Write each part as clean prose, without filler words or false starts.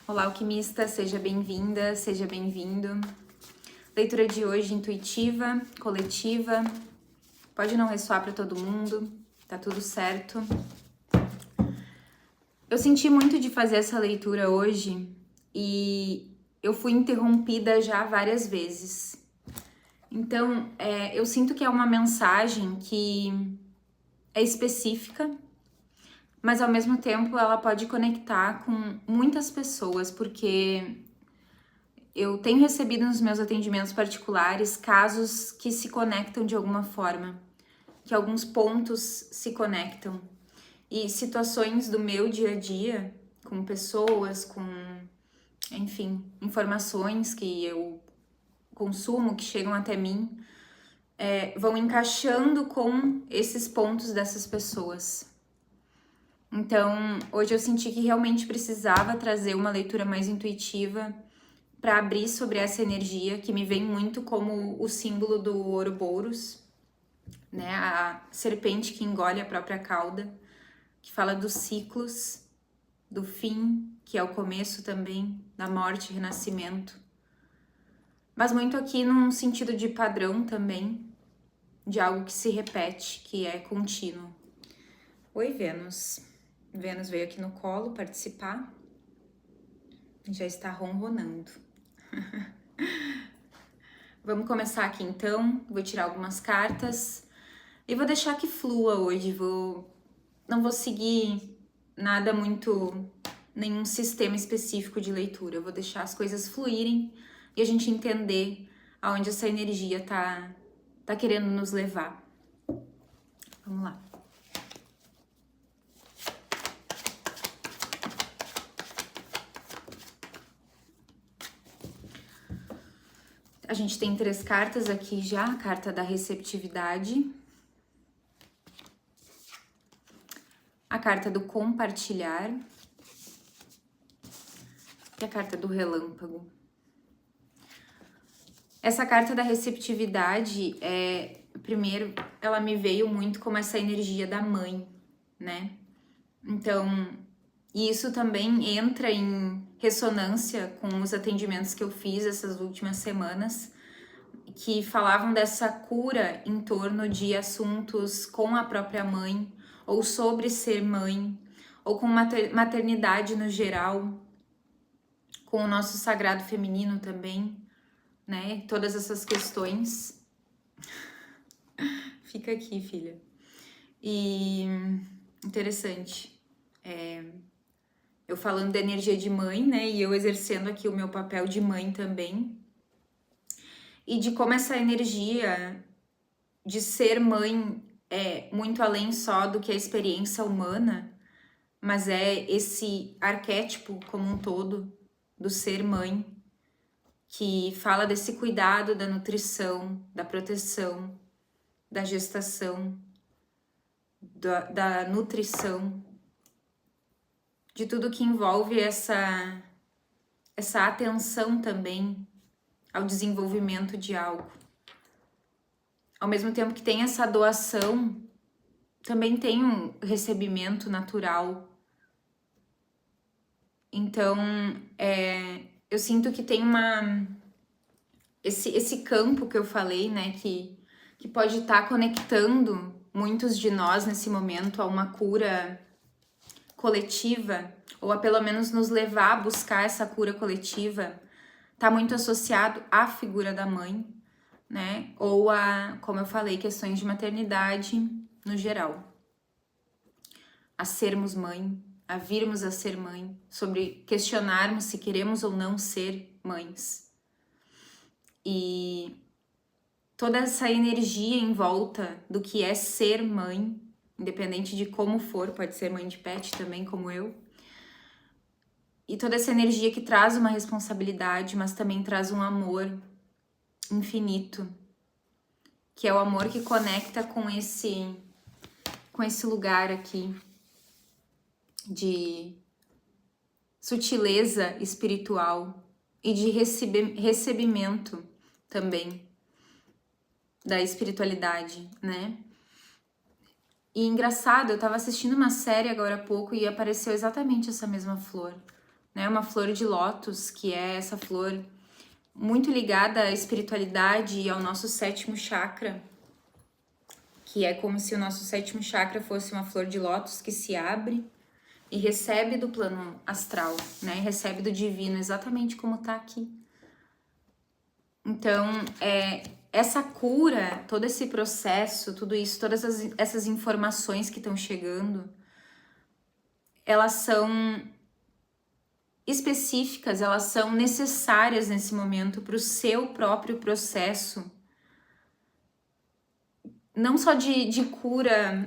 Olá, alquimista, seja bem-vinda, seja bem-vindo. Leitura de hoje intuitiva, coletiva, pode não ressoar para todo mundo, tá tudo certo. Eu senti muito de fazer essa leitura hoje e eu fui interrompida já várias vezes. Então, eu sinto que é uma mensagem que é específica, mas ao mesmo tempo ela pode conectar com muitas pessoas, porque eu tenho recebido nos meus atendimentos particulares casos que se conectam de alguma forma, que alguns pontos se conectam. E situações do meu dia a dia, com pessoas, com, enfim, informações que eu consumo, que chegam até mim, vão encaixando com esses pontos dessas pessoas. Então, hoje eu senti que realmente precisava trazer uma leitura mais intuitiva para abrir sobre essa energia que me vem muito como o símbolo do Ouroboros, né? A serpente que engole a própria cauda, que fala dos ciclos, do fim, que é o começo também, da morte e renascimento. Mas muito aqui num sentido de padrão também, de algo que se repete, que é contínuo. Oi, Vênus. Vênus veio aqui no colo participar. Já está ronronando. Vamos começar aqui então. Vou tirar algumas cartas e vou deixar que flua hoje. Não vou seguir nada muito, nenhum sistema específico de leitura. Eu vou deixar as coisas fluírem e a gente entender aonde essa energia tá querendo nos levar. Vamos lá. A gente tem 3 cartas aqui já, a carta da receptividade, a carta do compartilhar e a carta do relâmpago. Essa carta da receptividade, primeiro, ela me veio muito como essa energia da mãe, né? Então, isso também entra em ressonância com os atendimentos que eu fiz essas últimas semanas, que falavam dessa cura em torno de assuntos com a própria mãe, ou sobre ser mãe, ou com maternidade no geral, com o nosso sagrado feminino também, né? Todas essas questões. Fica aqui, filha. E interessante. Eu falando da energia de mãe, né? E eu exercendo aqui o meu papel de mãe também. E de como essa energia de ser mãe é muito além só do que a experiência humana, mas é esse arquétipo como um todo do ser mãe, que fala desse cuidado da nutrição, da proteção, da gestação, da nutrição, de tudo que envolve essa atenção também ao desenvolvimento de algo. Ao mesmo tempo que tem essa doação, também tem um recebimento natural. Então, eu sinto que tem esse campo que eu falei, né, que pode estar conectando muitos de nós nesse momento a uma cura coletiva, ou a pelo menos nos levar a buscar essa cura coletiva, tá muito associado à figura da mãe, né? Ou a, como eu falei, questões de maternidade no geral. A sermos mãe, a virmos a ser mãe, sobre questionarmos se queremos ou não ser mães. E toda essa energia em volta do que é ser mãe, independente de como for, pode ser mãe de pet também, como eu. E toda essa energia que traz uma responsabilidade, mas também traz um amor infinito, que é o amor que conecta com esse lugar aqui de sutileza espiritual e de recebimento também da espiritualidade, né? E engraçado, eu tava assistindo uma série agora há pouco e apareceu exatamente essa mesma flor, né? Uma flor de lótus, que é essa flor muito ligada à espiritualidade e ao nosso 7º chakra, que é como se o nosso 7º chakra fosse uma flor de lótus que se abre e recebe do plano astral, né? Recebe do divino, exatamente como tá aqui. Então, essa cura, todo esse processo, tudo isso, todas essas informações que estão chegando, elas são específicas, elas são necessárias nesse momento para o seu próprio processo, não só de cura,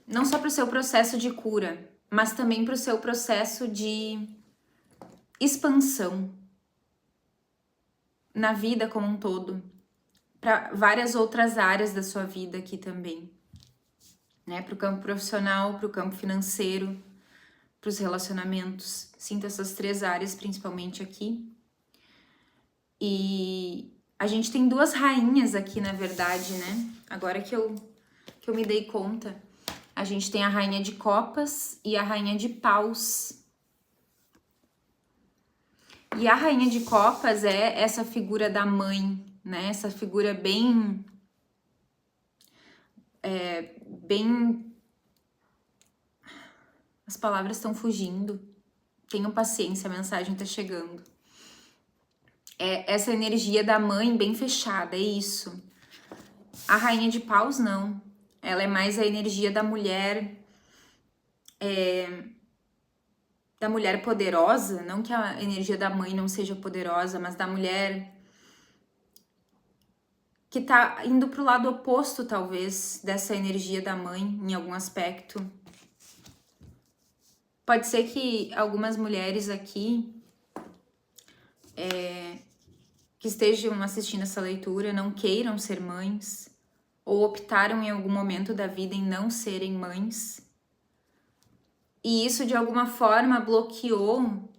não só para o seu processo de cura, mas também para o seu processo de expansão na vida como um todo, para várias outras áreas da sua vida aqui também, né? Para o campo profissional, para o campo financeiro, para os relacionamentos. Sinta essas 3 áreas principalmente aqui. E a gente tem 2 rainhas aqui, na verdade, né? Agora que eu me dei conta. A gente tem a rainha de copas e a rainha de paus. E a rainha de copas é essa figura da mãe, né? Essa figura bem as palavras estão fugindo. Tenham paciência, a mensagem tá chegando. É essa energia da mãe bem fechada, é isso. A rainha de paus não. Ela é mais a energia da mulher, poderosa, não que a energia da mãe não seja poderosa, mas da mulher que tá indo pro lado oposto, talvez, dessa energia da mãe, em algum aspecto. Pode ser que algumas mulheres aqui que estejam assistindo essa leitura não queiram ser mães ou optaram em algum momento da vida em não serem mães. E isso, de alguma forma, bloqueou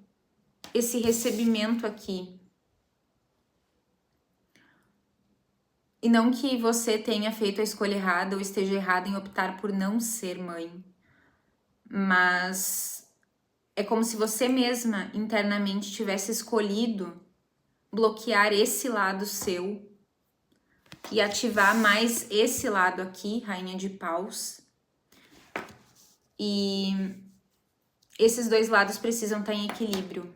esse recebimento aqui. E não que você tenha feito a escolha errada ou esteja errada em optar por não ser mãe. Mas é como se você mesma internamente tivesse escolhido bloquear esse lado seu e ativar mais esse lado aqui, rainha de paus. E esses 2 lados precisam estar em equilíbrio.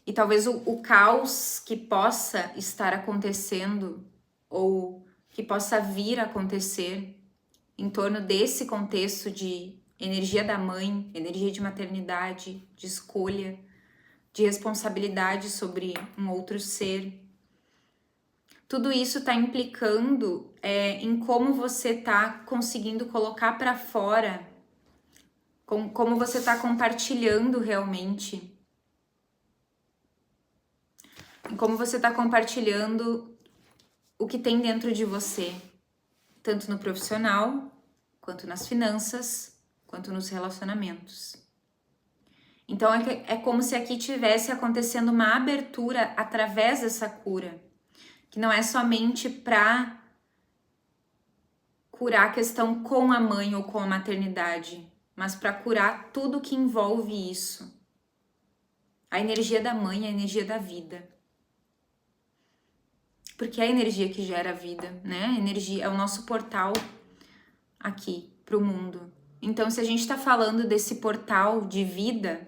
E talvez o caos que possa estar acontecendo ou que possa vir a acontecer em torno desse contexto de energia da mãe, energia de maternidade, de escolha, de responsabilidade sobre um outro ser. Tudo isso está implicando em como você está conseguindo colocar para fora, como você está compartilhando realmente, em como você está compartilhando o que tem dentro de você, tanto no profissional, quanto nas finanças, quanto nos relacionamentos. Então é como se aqui tivesse acontecendo uma abertura através dessa cura, que não é somente para curar a questão com a mãe ou com a maternidade, mas para curar tudo que envolve isso. A energia da mãe é a energia da vida. Porque é a energia que gera a vida, né? A energia é o nosso portal aqui para o mundo. Então, se a gente está falando desse portal de vida,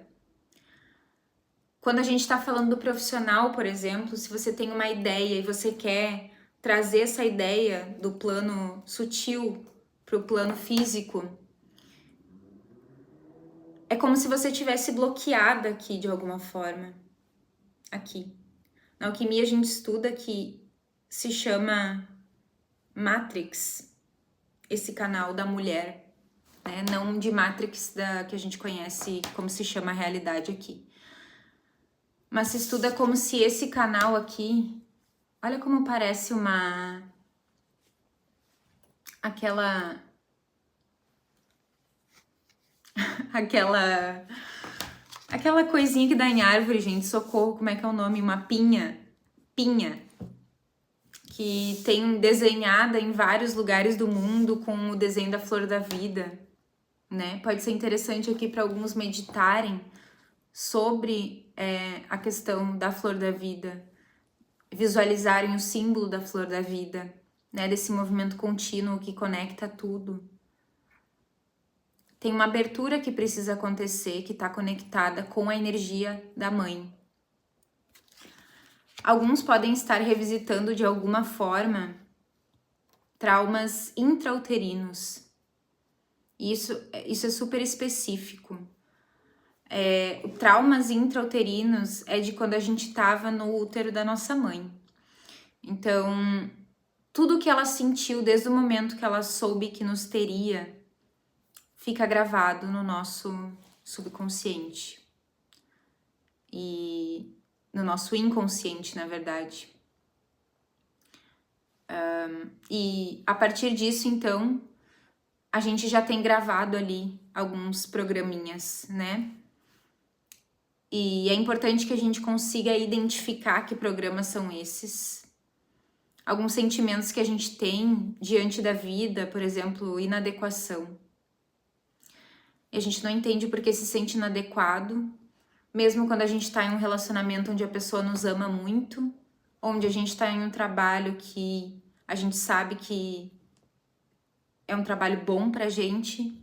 quando a gente está falando do profissional, por exemplo, se você tem uma ideia e você quer trazer essa ideia do plano sutil para o plano físico, é como se você tivesse bloqueada aqui de alguma forma. Aqui. Na alquimia a gente estuda que se chama Matrix, esse canal da mulher, né? Não de Matrix que a gente conhece como se chama a realidade aqui. Mas se estuda como se esse canal aqui, olha como parece aquela coisinha que dá em árvore, gente, socorro, como é que é o nome? Uma pinha, que tem desenhada em vários lugares do mundo com o desenho da flor da vida. né? Pode ser interessante aqui para alguns meditarem sobre a questão da flor da vida, visualizarem o símbolo da flor da vida, né? Desse movimento contínuo que conecta tudo. Tem uma abertura que precisa acontecer, que está conectada com a energia da mãe. Alguns podem estar revisitando de alguma forma traumas intrauterinos. Isso é super específico. Traumas intrauterinos é de quando a gente estava no útero da nossa mãe. Então, tudo que ela sentiu desde o momento que ela soube que nos teria fica gravado no nosso subconsciente e no nosso inconsciente, na verdade. E a partir disso, então, a gente já tem gravado ali alguns programinhas, né? E é importante que a gente consiga identificar que programas são esses. Alguns sentimentos que a gente tem diante da vida, por exemplo, inadequação. E a gente não entende por que se sente inadequado, mesmo quando a gente está em um relacionamento onde a pessoa nos ama muito, onde a gente está em um trabalho que a gente sabe que é um trabalho bom pra gente,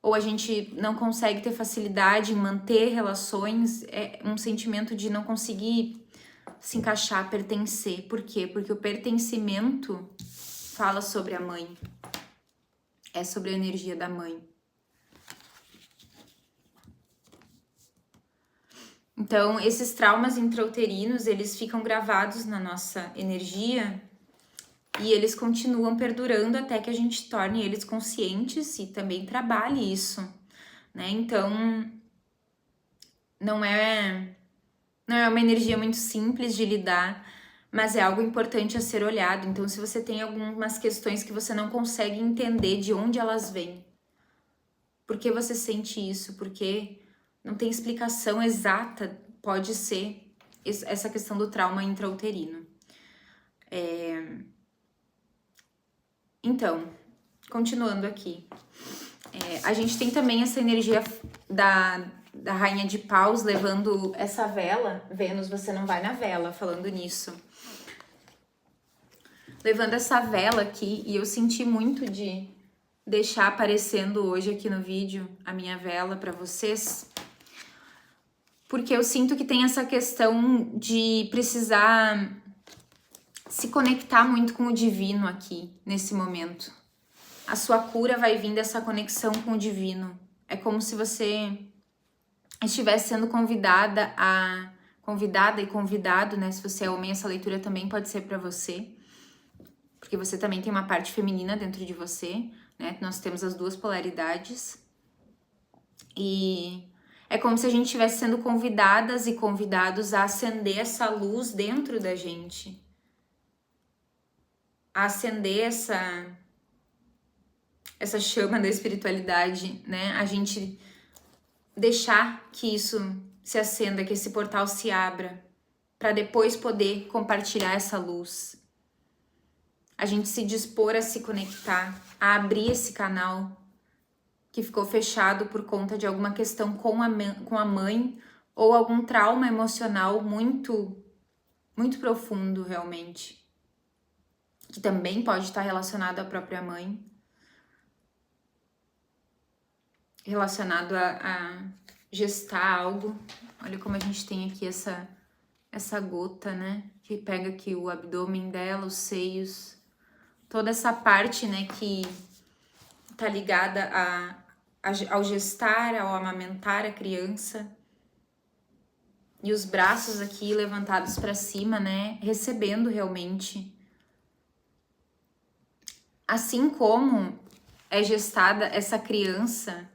ou a gente não consegue ter facilidade em manter relações, é um sentimento de não conseguir se encaixar, pertencer. Por quê? Porque o pertencimento fala sobre a mãe, é sobre a energia da mãe. Então, esses traumas intrauterinos, eles ficam gravados na nossa energia e eles continuam perdurando até que a gente torne eles conscientes e também trabalhe isso, né? Então, não é uma energia muito simples de lidar, mas é algo importante a ser olhado. Então, se você tem algumas questões que você não consegue entender de onde elas vêm, por que você sente isso, porque não tem explicação exata, pode ser essa questão do trauma intrauterino. Então, continuando aqui, a gente tem também essa energia da Rainha de Paus levando essa vela. Vênus, você não vai na vela, falando nisso. Levando essa vela aqui, e eu senti muito de deixar aparecendo hoje aqui no vídeo a minha vela para vocês, porque eu sinto que tem essa questão de precisar se conectar muito com o divino aqui, nesse momento. A sua cura vai vir dessa conexão com o divino. É como se você estivesse sendo convidada e convidado, né? Se você é homem, essa leitura também pode ser para você, porque você também tem uma parte feminina dentro de você, né? Nós temos as duas polaridades. E é como se a gente estivesse sendo convidadas e convidados a acender essa luz dentro da gente. A acender essa chama da espiritualidade, né? A gente deixar que isso se acenda, que esse portal se abra, para depois poder compartilhar essa luz. A gente se dispor a se conectar, a abrir esse canal que ficou fechado por conta de alguma questão com a mãe ou algum trauma emocional muito, muito profundo, realmente, que também pode estar relacionado à própria mãe, relacionado a gestar algo. Olha como a gente tem aqui essa gota, né, que pega aqui o abdômen dela, os seios, toda essa parte, né, que tá ligada ao gestar, ao amamentar a criança. E os braços aqui levantados para cima, né, recebendo realmente. Assim como é gestada essa criança,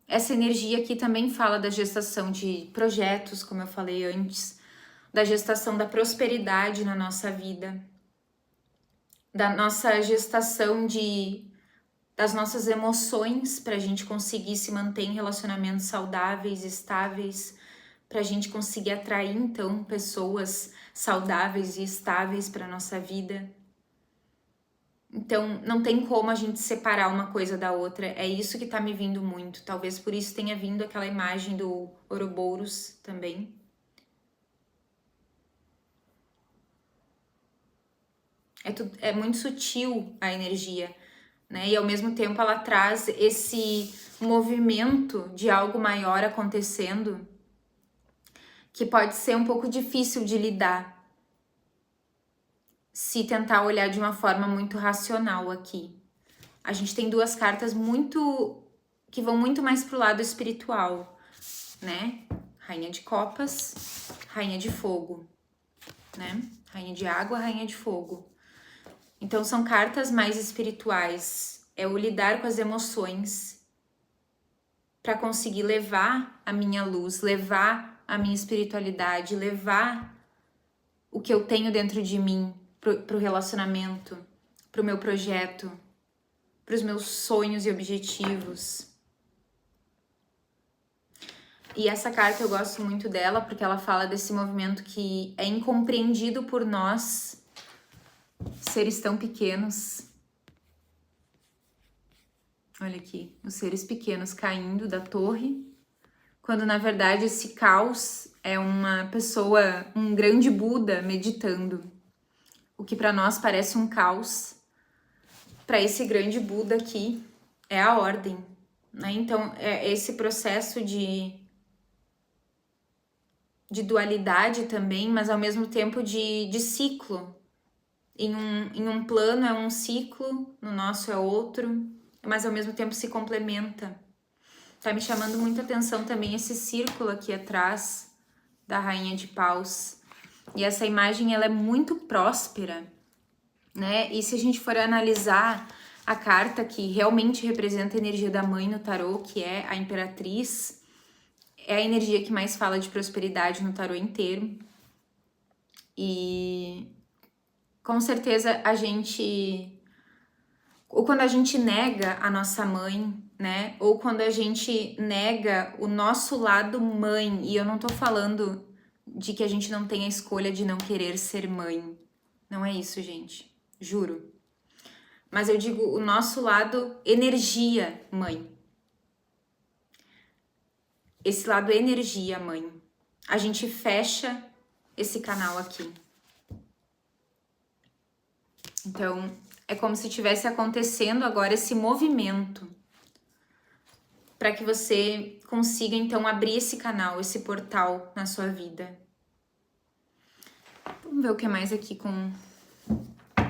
essa energia aqui também fala da gestação de projetos, como eu falei antes, da gestação da prosperidade na nossa vida, da nossa gestação das nossas emoções para a gente conseguir se manter em relacionamentos saudáveis, estáveis, para a gente conseguir atrair, então, pessoas saudáveis e estáveis para a nossa vida. Então, não tem como a gente separar uma coisa da outra. É isso que tá me vindo muito. Talvez por isso tenha vindo aquela imagem do Ouroboros também. É muito sutil a energia, né? E ao mesmo tempo ela traz esse movimento de algo maior acontecendo que pode ser um pouco difícil de lidar se tentar olhar de uma forma muito racional aqui. A gente tem duas cartas que vão muito mais pro lado espiritual, né? Rainha de Copas, Rainha de Fogo, né? Rainha de Água, Rainha de Fogo. Então são cartas mais espirituais. É o lidar com as emoções para conseguir levar a minha luz, levar a minha espiritualidade, levar o que eu tenho dentro de mim pro relacionamento, pro meu projeto, pros meus sonhos e objetivos. E essa carta eu gosto muito dela porque ela fala desse movimento que é incompreendido por nós, seres tão pequenos. Olha aqui, os seres pequenos caindo da torre, quando na verdade esse caos é uma pessoa, um grande Buda meditando. O que para nós parece um caos, para esse grande Buda aqui é a ordem, né? Então é esse processo de dualidade também, mas ao mesmo tempo de ciclo. Em um plano é um ciclo, no nosso é outro, mas ao mesmo tempo se complementa. Tá me chamando muita atenção também esse círculo aqui atrás da Rainha de Paus. E essa imagem, ela é muito próspera, né? E se a gente for analisar a carta que realmente representa a energia da mãe no tarô, que é a Imperatriz, é a energia que mais fala de prosperidade no tarô inteiro. E com certeza ou quando a gente nega a nossa mãe, né? Ou quando a gente nega o nosso lado mãe, e eu não tô falando de que a gente não tem a escolha de não querer ser mãe. Não é isso, gente. Juro. Mas eu digo o nosso lado energia mãe. Esse lado energia mãe. A gente fecha esse canal aqui. Então, é como se tivesse acontecendo agora esse movimento para que você consiga, então, abrir esse canal, esse portal na sua vida. Vamos ver o que mais aqui com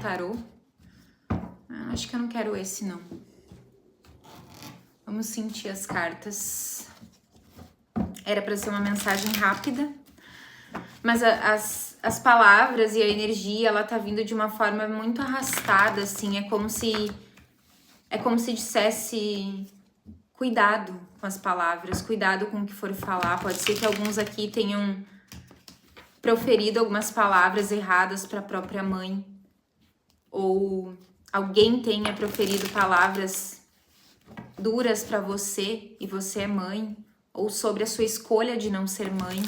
tarô. Acho que eu não quero esse, não. Vamos sentir as cartas. Era para ser uma mensagem rápida, mas as palavras e a energia, ela tá vindo de uma forma muito arrastada, assim, é como se dissesse cuidado com as palavras, cuidado com o que for falar. Pode ser que alguns aqui tenham proferido algumas palavras erradas para a própria mãe, ou alguém tenha proferido palavras duras para você e você é mãe, ou sobre a sua escolha de não ser mãe.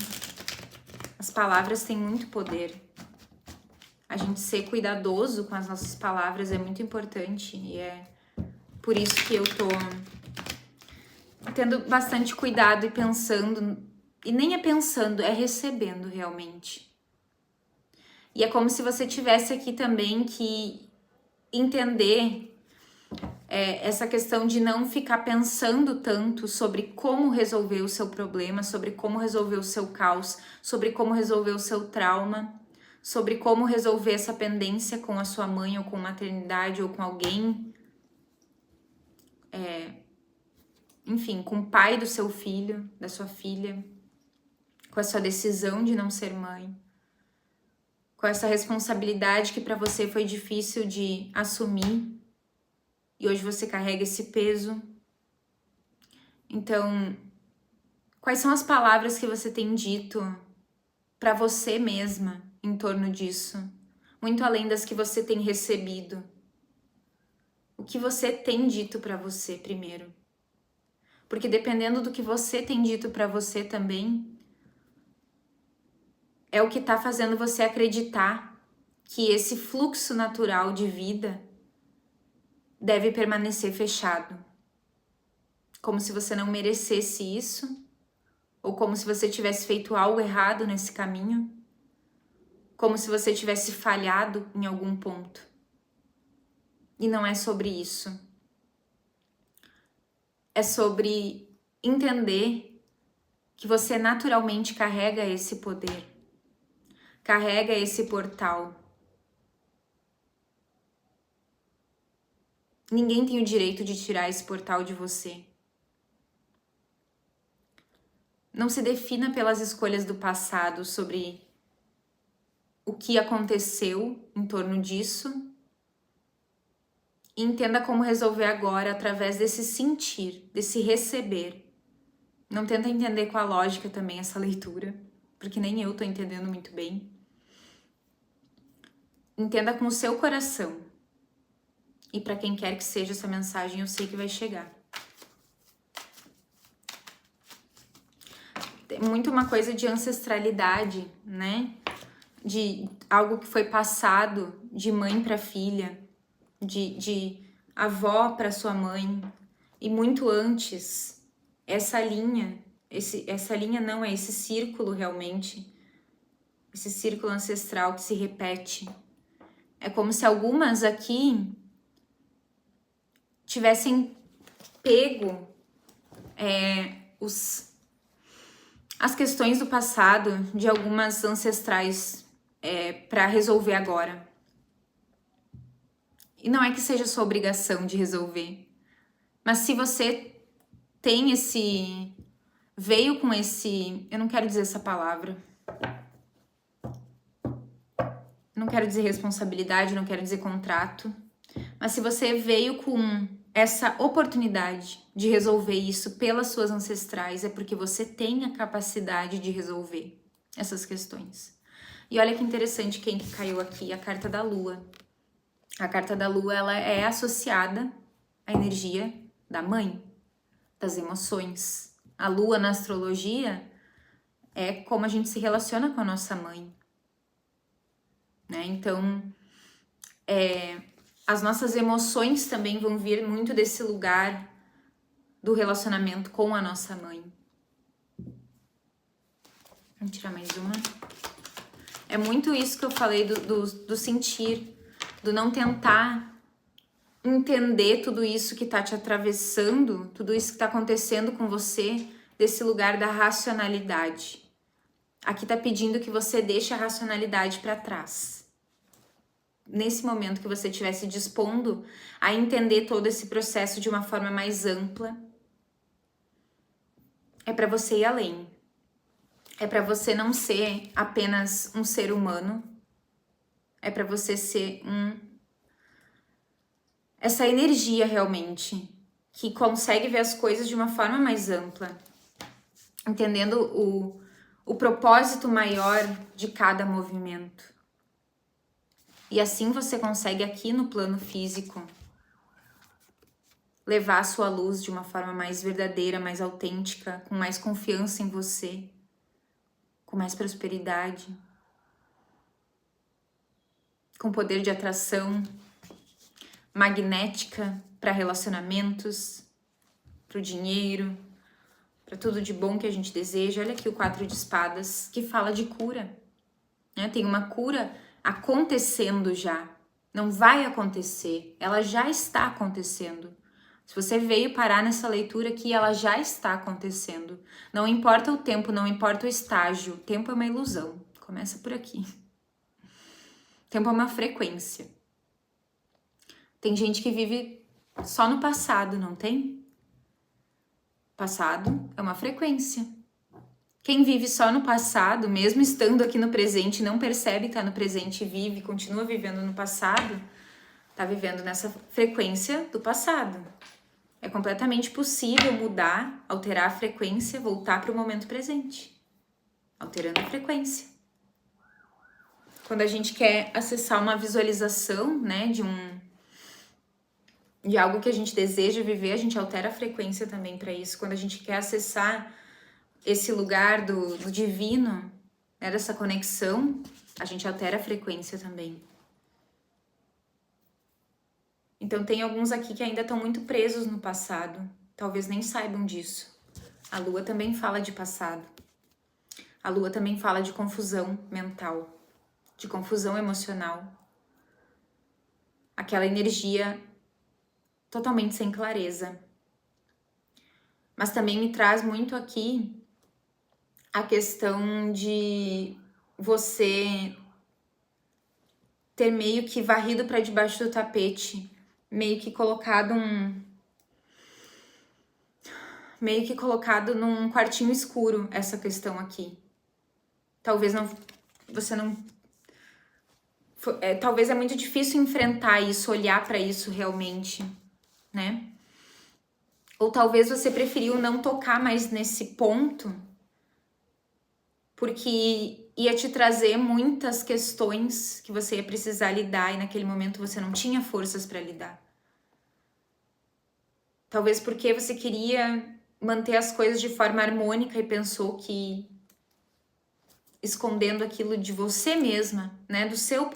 As palavras têm muito poder. A gente ser cuidadoso com as nossas palavras é muito importante e é por isso que eu tô tendo bastante cuidado e pensando, e nem é pensando, é recebendo realmente. E é como se você tivesse aqui também que entender essa questão de não ficar pensando tanto sobre como resolver o seu problema, sobre como resolver o seu caos, sobre como resolver o seu trauma, sobre como resolver essa pendência com a sua mãe ou com maternidade ou com alguém, enfim, com o pai do seu filho, da sua filha, com a sua decisão de não ser mãe, com essa responsabilidade que para você foi difícil de assumir e hoje você carrega esse peso. Então, quais são as palavras que você tem dito para você mesma em torno disso? Muito além das que você tem recebido. O que você tem dito para você primeiro? Porque dependendo do que você tem dito para você também, é o que tá fazendo você acreditar que esse fluxo natural de vida deve permanecer fechado. Como se você não merecesse isso, ou como se você tivesse feito algo errado nesse caminho, como se você tivesse falhado em algum ponto. E não é sobre isso. É sobre entender que você naturalmente carrega esse poder, carrega esse portal. Ninguém tem o direito de tirar esse portal de você. Não se defina pelas escolhas do passado sobre o que aconteceu em torno disso e entenda como resolver agora através desse sentir, desse receber. Não tenta entender com a lógica também essa leitura, porque nem eu tô entendendo muito bem. Entenda com o seu coração. E para quem quer que seja essa mensagem, eu sei que vai chegar. Tem muito uma coisa de ancestralidade, né? De algo que foi passado de mãe para filha, de avó para sua mãe. E muito antes, essa linha não, é esse círculo realmente, esse círculo ancestral que se repete. É como se algumas aqui tivessem pego as questões do passado de algumas ancestrais para resolver agora. E não é que seja sua obrigação de resolver, mas se você tem veio com esse, eu não quero dizer essa palavra, não quero dizer responsabilidade, não quero dizer contrato, mas se você veio com essa oportunidade de resolver isso pelas suas ancestrais, é porque você tem a capacidade de resolver essas questões. E olha que interessante quem que caiu aqui, a carta da Lua. A carta da Lua, ela é associada à energia da mãe, das emoções. A Lua na astrologia é como a gente se relaciona com a nossa mãe, né? Então, as nossas emoções também vão vir muito desse lugar do relacionamento com a nossa mãe. Vamos tirar mais uma. É muito isso que eu falei do sentir, do não tentar entender tudo isso que tá te atravessando, tudo isso que tá acontecendo com você, desse lugar da racionalidade. Aqui tá pedindo que você deixe a racionalidade para trás. Nesse momento que você estiver se dispondo a entender todo esse processo de uma forma mais ampla, é para você ir além. É para você não ser apenas um ser humano. É para você ser essa energia realmente que consegue ver as coisas de uma forma mais ampla, entendendo o propósito maior de cada movimento. E assim você consegue aqui no plano físico levar a sua luz de uma forma mais verdadeira, mais autêntica, com mais confiança em você, com mais prosperidade, com poder de atração magnética para relacionamentos, para o dinheiro, para tudo de bom que a gente deseja. Olha aqui o 4 de espadas, que fala de cura, né? Tem uma cura acontecendo já. Não vai acontecer, ela já está acontecendo. Se você veio parar nessa leitura aqui, ela já está acontecendo. Não importa o tempo, não importa o estágio. O tempo é uma ilusão. Começa por aqui. O tempo é uma frequência. Tem gente que vive só no passado, não tem? Passado é uma frequência. Quem vive só no passado, mesmo estando aqui no presente, não percebe que está no presente e vive, continua vivendo no passado, está vivendo nessa frequência do passado. É completamente possível mudar, alterar a frequência, voltar para o momento presente, alterando a frequência. Quando a gente quer acessar uma visualização, né, de algo que a gente deseja viver, a gente altera a frequência também para isso. Quando a gente quer acessar esse lugar do divino, né, dessa conexão, a gente altera a frequência também. Então tem alguns aqui que ainda estão muito presos no passado, talvez nem saibam disso. A lua também fala de passado. A lua também fala de confusão mental, de confusão emocional. Aquela energia totalmente sem clareza. Mas também me traz muito aqui a questão de você ter meio que varrido para debaixo do tapete, meio que colocado num quartinho escuro essa questão aqui. Talvez talvez é muito difícil enfrentar isso, olhar para isso realmente, né? Ou talvez você preferiu não tocar mais nesse ponto, porque ia te trazer muitas questões que você ia precisar lidar e naquele momento você não tinha forças para lidar. Talvez porque você queria manter as coisas de forma harmônica e pensou que escondendo aquilo de você mesma, né, da sua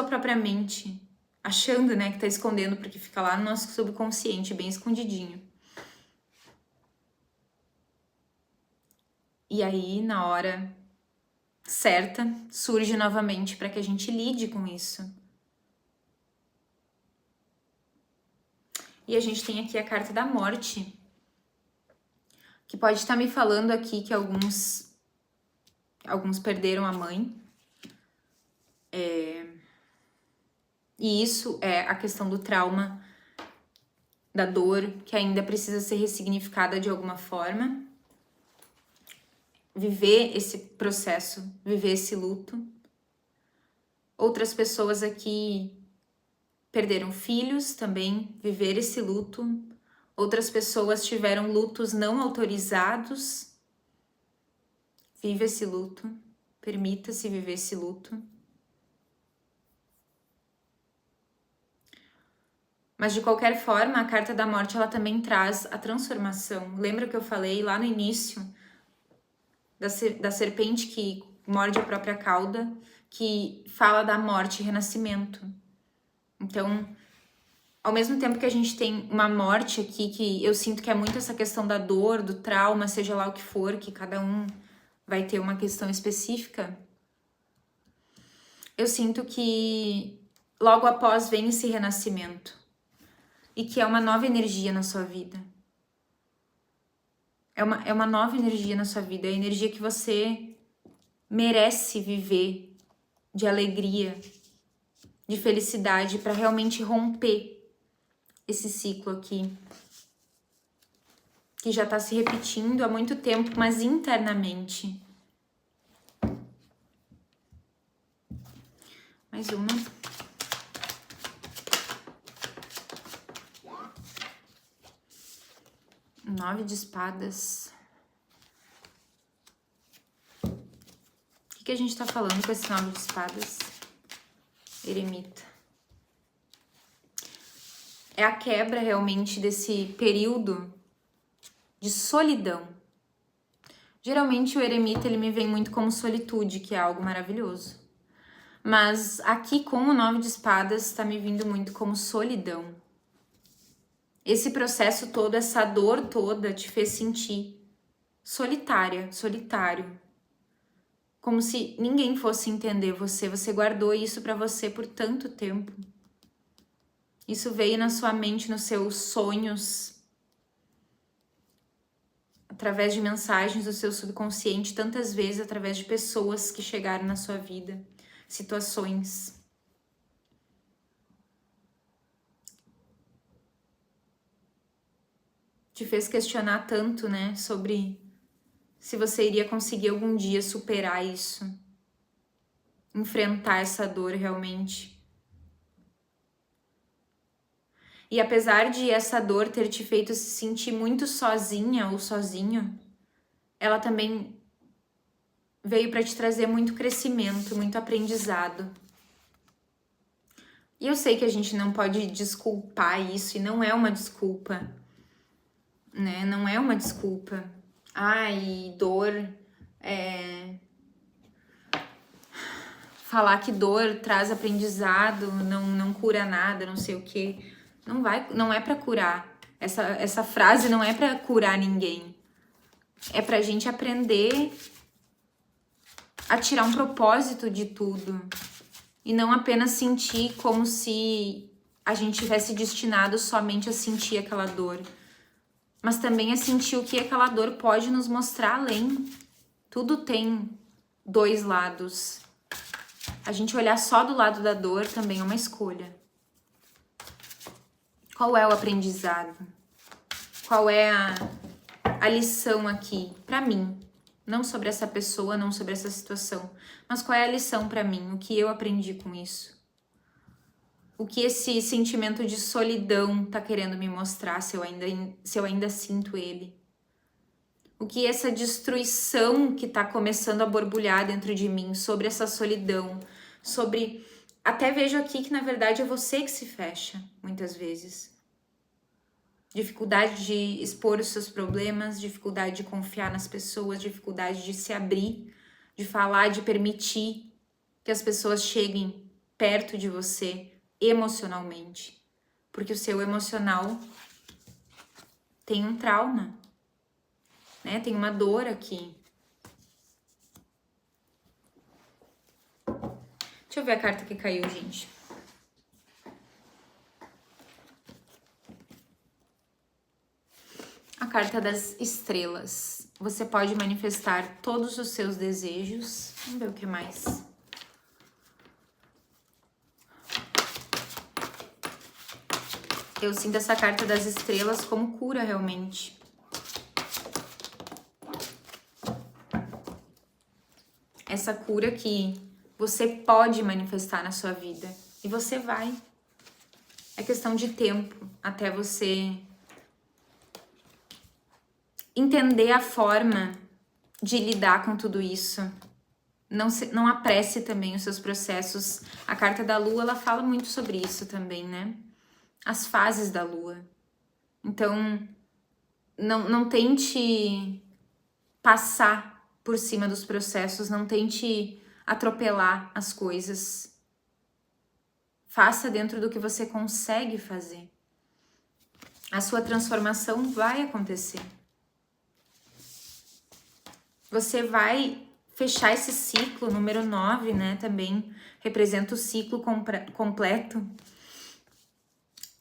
própria mente, achando, né, que tá escondendo porque fica lá no nosso subconsciente, bem escondidinho. E aí, na hora certa, surge novamente para que a gente lide com isso. E a gente tem aqui a carta da morte, que pode estar me falando aqui que alguns perderam a mãe. E isso é a questão do trauma, da dor, que ainda precisa ser ressignificada de alguma forma. Viver esse processo, viver esse luto. Outras pessoas aqui perderam filhos também, viver esse luto. Outras pessoas tiveram lutos não autorizados. Viva esse luto, permita-se viver esse luto. Mas de qualquer forma, a carta da morte ela também traz a transformação. Lembra que eu falei lá no início da serpente que morde a própria cauda, que fala da morte e renascimento. Então, ao mesmo tempo que a gente tem uma morte aqui, que eu sinto que é muito essa questão da dor, do trauma, seja lá o que for, que cada um vai ter uma questão específica, eu sinto que logo após vem esse renascimento e que é uma nova energia na sua vida. É uma nova energia na sua vida, é a energia que você merece viver de alegria, de felicidade, para realmente romper esse ciclo aqui, que já tá se repetindo há muito tempo, mas internamente. Mais uma. Nove de espadas. O que a gente tá falando com esse 9 de espadas? Eremita. É a quebra realmente desse período de solidão. Geralmente o eremita ele me vem muito como solitude, que é algo maravilhoso. Mas aqui com o 9 de espadas está me vindo muito como solidão. Esse processo todo, essa dor toda te fez sentir solitária, solitário. Como se ninguém fosse entender você. Você guardou isso para você por tanto tempo. Isso veio na sua mente, nos seus sonhos, através de mensagens do seu subconsciente, tantas vezes através de pessoas que chegaram na sua vida, situações. Te fez questionar tanto, né, sobre se você iria conseguir algum dia superar isso, enfrentar essa dor realmente. E apesar de essa dor ter te feito se sentir muito sozinha ou sozinho, ela também veio para te trazer muito crescimento, muito aprendizado. E eu sei que a gente não pode desculpar isso, e não é uma desculpa, né? Não é uma desculpa. Ai, dor falar que dor traz aprendizado, não cura nada, não sei o quê. Não é pra curar. Essa frase não é pra curar ninguém. É pra gente aprender a tirar um propósito de tudo. E não apenas sentir como se a gente tivesse destinado somente a sentir aquela dor. Mas também a sentir o que aquela dor pode nos mostrar além. Tudo tem dois lados. A gente olhar só do lado da dor também é uma escolha. Qual é o aprendizado? Qual é a lição aqui pra mim? Não sobre essa pessoa, não sobre essa situação, mas qual é a lição pra mim? O que eu aprendi com isso? O que esse sentimento de solidão tá querendo me mostrar, se eu ainda sinto ele? O que essa destruição que tá começando a borbulhar dentro de mim sobre essa solidão, sobre... Até vejo aqui que, na verdade, é você que se fecha, muitas vezes. Dificuldade de expor os seus problemas, dificuldade de confiar nas pessoas, dificuldade de se abrir, de falar, de permitir que as pessoas cheguem perto de você emocionalmente. Porque o seu emocional tem um trauma, né? Tem uma dor aqui. Deixa eu ver a carta que caiu, gente. A carta das estrelas. Você pode manifestar todos os seus desejos. Vamos ver o que mais. Eu sinto essa carta das estrelas como cura, realmente. Essa cura que você pode manifestar na sua vida. E você vai. É questão de tempo até você entender a forma de lidar com tudo isso. Não apresse também os seus processos. A carta da lua, ela fala muito sobre isso também, né? As fases da lua. Então, não tente passar por cima dos processos, não tente atropelar as coisas. Faça dentro do que você consegue fazer. A sua transformação vai acontecer. Você vai fechar esse ciclo, número 9, né? Também representa o ciclo completo.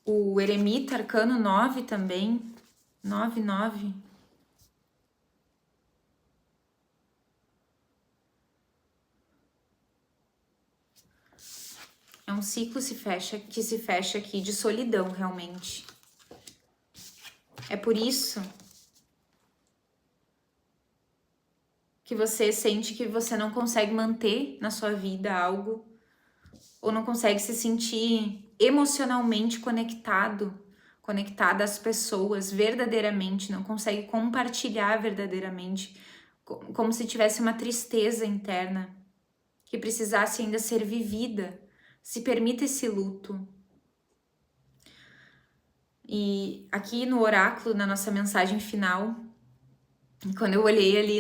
O eremita, arcano 9 também. 9, 9. É um ciclo que se fecha aqui de solidão, realmente. É por isso que você sente que você não consegue manter na sua vida algo, ou não consegue se sentir emocionalmente conectada às pessoas verdadeiramente, não consegue compartilhar verdadeiramente, como se tivesse uma tristeza interna que precisasse ainda ser vivida. Se permita esse luto. E aqui no oráculo, na nossa mensagem final, quando eu olhei ali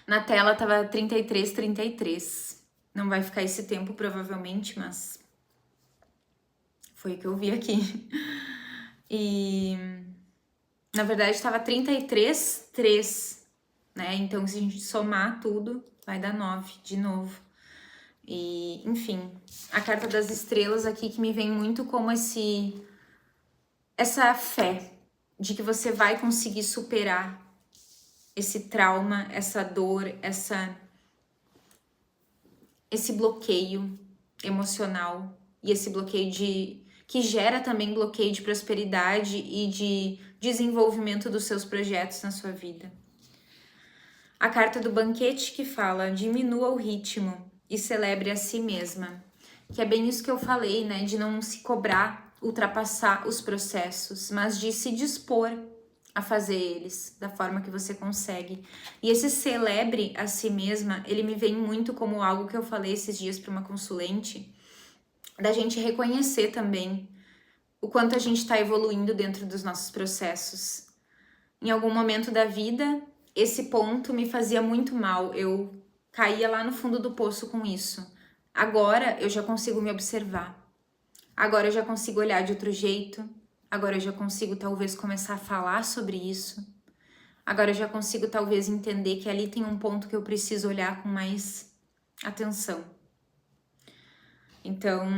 na tela, tava 33, 33. Não vai ficar esse tempo, provavelmente, mas foi o que eu vi aqui. E, na verdade, estava 33, 3, né? Então, se a gente somar tudo, vai dar 9 de novo. E, enfim, a carta das estrelas aqui que me vem muito como essa fé de que você vai conseguir superar esse trauma, essa dor, esse bloqueio emocional e esse bloqueio que gera também bloqueio de prosperidade e de desenvolvimento dos seus projetos na sua vida. A carta do banquete que fala: diminua o ritmo e celebre a si mesma. Que é bem isso que eu falei, né? De não se cobrar, ultrapassar os processos, mas de se dispor a fazer eles da forma que você consegue. E esse celebre a si mesma, ele me vem muito como algo que eu falei esses dias para uma consulente, da gente reconhecer também o quanto a gente está evoluindo dentro dos nossos processos. Em algum momento da vida, esse ponto me fazia muito mal. Eu caía lá no fundo do poço com isso. Agora eu já consigo me observar. Agora eu já consigo olhar de outro jeito. Agora eu já consigo talvez começar a falar sobre isso. Agora eu já consigo talvez entender que ali tem um ponto que eu preciso olhar com mais atenção. Então,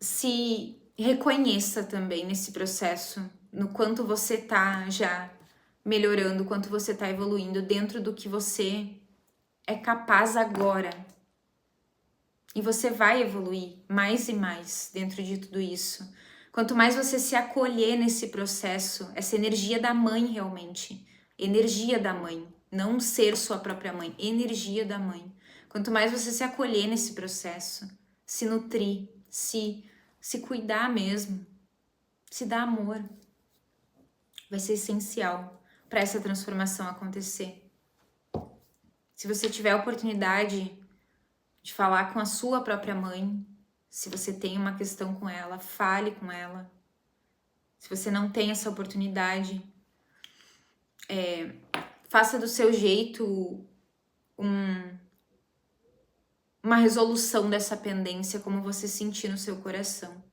se reconheça também nesse processo, no quanto você tá já melhorando, quanto você tá evoluindo dentro do que você é capaz agora. E você vai evoluir mais e mais dentro de tudo isso. Quanto mais você se acolher nesse processo, essa energia da mãe realmente, energia da mãe, não ser sua própria mãe, energia da mãe. Quanto mais você se acolher nesse processo, se nutrir, se cuidar mesmo, se dar amor, vai ser essencial para essa transformação acontecer. Se você tiver a oportunidade de falar com a sua própria mãe, se você tem uma questão com ela, fale com ela. Se você não tem essa oportunidade, faça do seu jeito uma resolução dessa pendência, como você sentir no seu coração.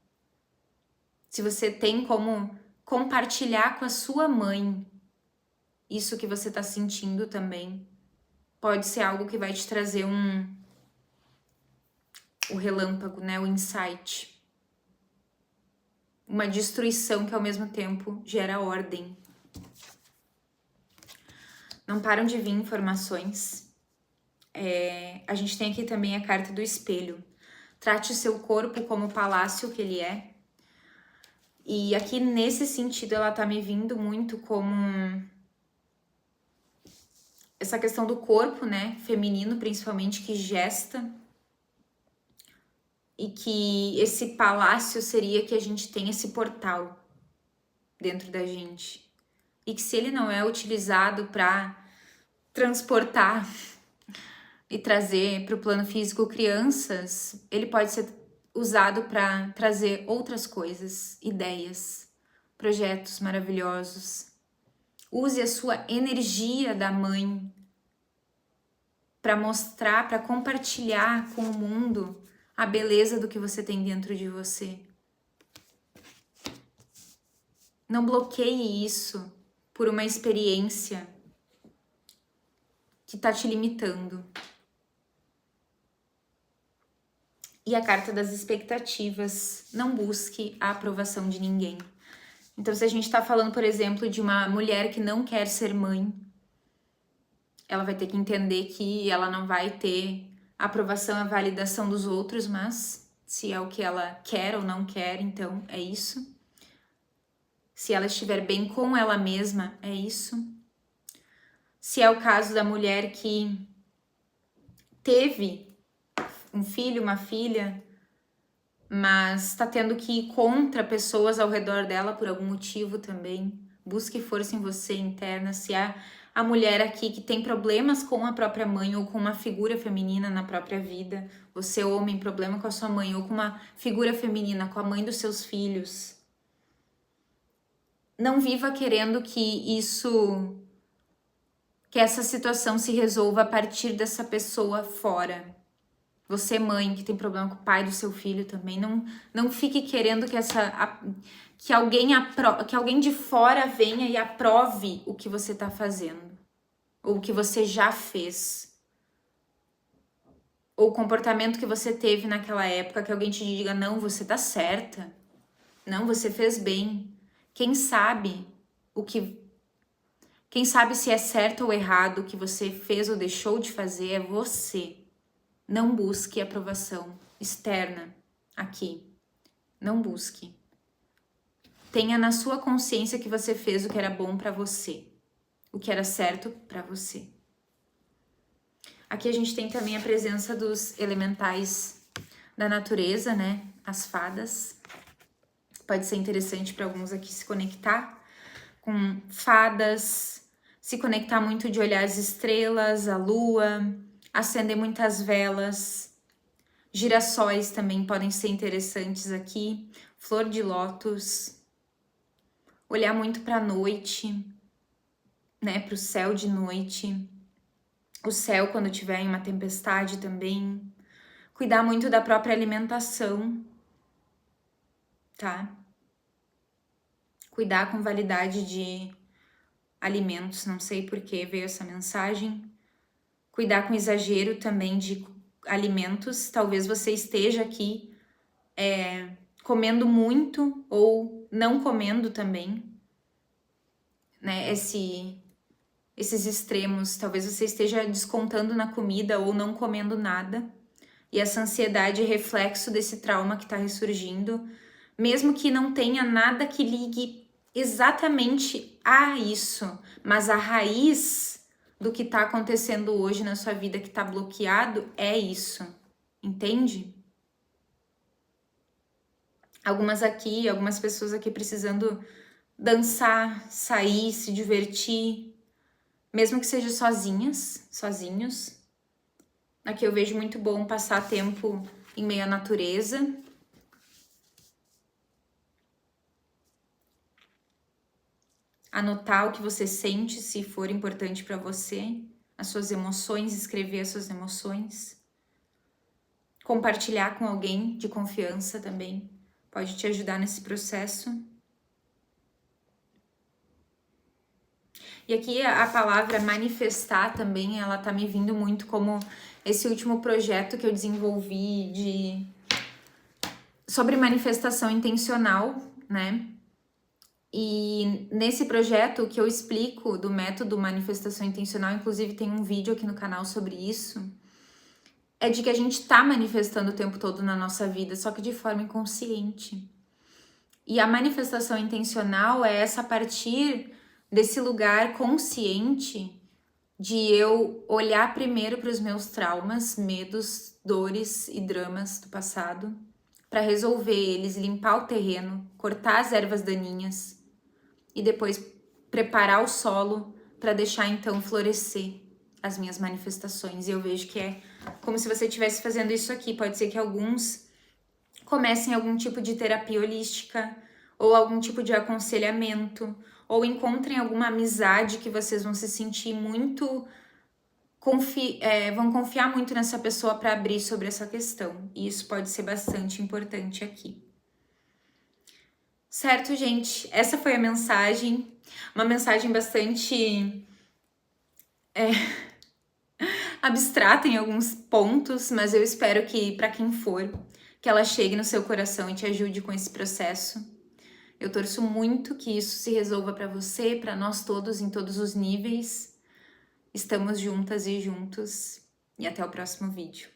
Se você tem como compartilhar com a sua mãe isso que você está sentindo também, pode ser algo que vai te trazer o relâmpago, né? O insight. Uma destruição que ao mesmo tempo gera ordem. Não param de vir informações. A gente tem aqui também a carta do espelho. Trate o seu corpo como o palácio que ele é. E aqui nesse sentido ela tá me vindo muito como essa questão do corpo, né? Feminino principalmente, que gesta. E que esse palácio seria que a gente tem esse portal dentro da gente. E que se ele não é utilizado para transportar e trazer para o plano físico crianças, ele pode ser usado para trazer outras coisas, ideias, projetos maravilhosos. Use a sua energia da mãe para mostrar, para compartilhar com o mundo a beleza do que você tem dentro de você. Não bloqueie isso por uma experiência que está te limitando. E a carta das expectativas, não busque a aprovação de ninguém. Então, se a gente está falando, por exemplo, de uma mulher que não quer ser mãe, ela vai ter que entender que ela não vai ter a aprovação e a validação dos outros, mas se é o que ela quer ou não quer, então é isso. Se ela estiver bem com ela mesma, é isso. Se é o caso da mulher que teve um filho, uma filha, mas está tendo que ir contra pessoas ao redor dela por algum motivo também. Busque força em você interna. Se há a mulher aqui que tem problemas com a própria mãe ou com uma figura feminina na própria vida, você homem, problema com a sua mãe ou com uma figura feminina, com a mãe dos seus filhos, não viva querendo que essa situação se resolva a partir dessa pessoa fora. Você, mãe, que tem problema com o pai do seu filho também, não fique querendo que alguém de fora venha e aprove o que você está fazendo, ou o que você já fez, ou o comportamento que você teve naquela época, que alguém te diga, não, você tá certa, não, você fez bem. Quem sabe se é certo ou errado o que você fez ou deixou de fazer é você. Não busque aprovação externa aqui. Não busque. Tenha na sua consciência que você fez o que era bom para você, o que era certo para você. Aqui a gente tem também a presença dos elementais da natureza, né? As fadas. Pode ser interessante para alguns aqui se conectar com fadas, se conectar muito de olhar as estrelas, a lua, acender muitas velas. Girassóis também podem ser interessantes aqui. Flor de lótus. Olhar muito para a noite, né? Para o céu de noite. o céu quando tiver em uma tempestade também. Cuidar muito da própria alimentação, tá? Cuidar com validade de alimentos, não sei por que veio essa mensagem. Cuidar com exagero também de alimentos. Talvez você esteja aqui comendo muito ou não comendo também, né? Esses extremos. Talvez você esteja descontando na comida ou não comendo nada. E essa ansiedade é reflexo desse trauma que está ressurgindo, mesmo que não tenha nada que ligue exatamente a isso, mas a raiz do que está acontecendo hoje na sua vida que está bloqueado é isso, entende? Algumas pessoas aqui precisando dançar, sair, se divertir, mesmo que seja sozinhos. Aqui eu vejo muito bom passar tempo em meio à natureza. Anotar o que você sente, se for importante para você, as suas emoções, escrever as suas emoções. Compartilhar com alguém de confiança também pode te ajudar nesse processo. E aqui a palavra manifestar também, ela tá me vindo muito como esse último projeto que eu desenvolvi sobre manifestação intencional, né? E nesse projeto que eu explico do método manifestação intencional, inclusive tem um vídeo aqui no canal sobre isso, é de que a gente tá manifestando o tempo todo na nossa vida, só que de forma inconsciente. E a manifestação intencional é essa a partir desse lugar consciente de eu olhar primeiro para os meus traumas, medos, dores e dramas do passado, para resolver eles, limpar o terreno, cortar as ervas daninhas e depois preparar o solo para deixar então florescer as minhas manifestações. E eu vejo que é como se você estivesse fazendo isso aqui. Pode ser que alguns comecem algum tipo de terapia holística ou algum tipo de aconselhamento, ou encontrem alguma amizade que vocês vão se sentir muito vão confiar muito nessa pessoa para abrir sobre essa questão. E isso pode ser bastante importante aqui. Certo, gente? Essa foi a mensagem. Uma mensagem bastante abstrata em alguns pontos, mas eu espero que, para quem for, que ela chegue no seu coração e te ajude com esse processo. Eu torço muito que isso se resolva para você, para nós todos, em todos os níveis. Estamos juntas e juntos. E até o próximo vídeo.